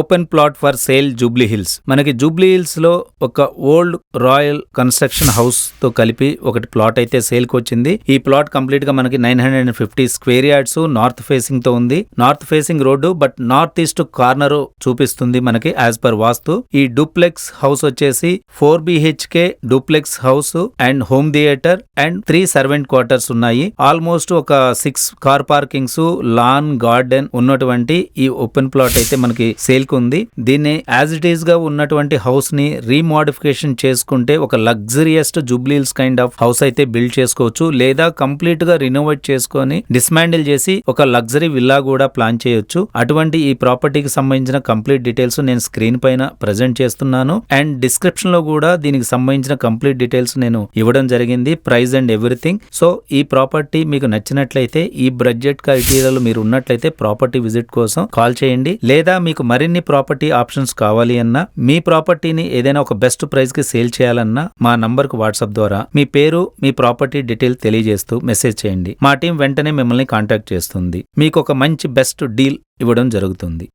Open plot for sale Jubilee hills. మనకి Jubilee hills లో ఒక ఓల్డ్ రాయల్ కన్స్ట్రక్షన్ హౌస్ తో కలిపి ఒకటి ప్లాట్ అయితే సేల్ కి వచ్చింది. ఈ ప్లాట్ కంప్లీట్ గా మనకి 950 స్క్వేర్ యార్డ్స్ నార్త్ ఫేసింగ్ తో ఉంది. North facing road, but north east corner చూపిస్తుంది మనకి యాజ్ పర్ వాస్తు. ఈ డూప్లెక్స్ హౌస్ వచ్చేసి 4 BHK duplex house and home theatre and 3 servant quarters ఉన్నాయి. ఆల్మోస్ట్ ఒక 6 కార్ పార్కింగ్స్, లాన్, గార్డెన్ ఉన్నటువంటి ఈ ఓపెన్ ప్లాట్ అయితే మనకి సేల్ ఉంది. దీన్ని యాజ్ ఇట్ ఈస్ గా ఉన్నటువంటి హౌస్ ని రీమోడిఫికేషన్ చేసుకుంటే ఒక లగ్జరియస్ట్ జూబ్లీహిల్స్ కైండ్ ఆఫ్ హౌస్ అయితే బిల్డ్ చేసుకోవచ్చు, లేదా కంప్లీట్ గా రినోవేట్ చేసుకొని డిస్మాండిల్ చేసి ఒక లగ్జరీ విల్లా కూడా ప్లాన్ చేయొచ్చు. అటువంటి ఈ ప్రాపర్టీకి సంబంధించిన కంప్లీట్ డీటెయిల్స్ నేను స్క్రీన్ పైన ప్రెజెంట్ చేస్తున్నాను అండ్ డిస్క్రిప్షన్ లో కూడా దీనికి సంబంధించిన కంప్లీట్ డీటెయిల్స్ నేను ఇవ్వడం జరిగింది, ప్రైస్ అండ్ ఎవ్రీథింగ్. సో ఈ ప్రాపర్టీ మీకు నచ్చినట్లయితే, ఈ బడ్జెట్ క్రైటీరియాలో మీరు ఉన్నట్లయితే ప్రాపర్టీ విజిట్ కోసం కాల్ చేయండి. లేదా మీకు మరిన్ని ప్రాపర్టీ ఆప్షన్స్ కావాలి అన్నా, మీ ప్రాపర్టీని ఏదైనా ఒక బెస్ట్ ప్రైస్ కి సేల్ చేయాలన్నా మా నంబర్ కు వాట్సాప్ ద్వారా మీ పేరు, మీ ప్రాపర్టీ డీటెయిల్ తెలియజేస్తూ మెసేజ్ చేయండి. మా టీం వెంటనే మిమ్మల్ని కాంటాక్ట్ చేస్తుంది, మీకు ఒక మంచి బెస్ట్ డీల్ ఇవ్వడం జరుగుతుంది.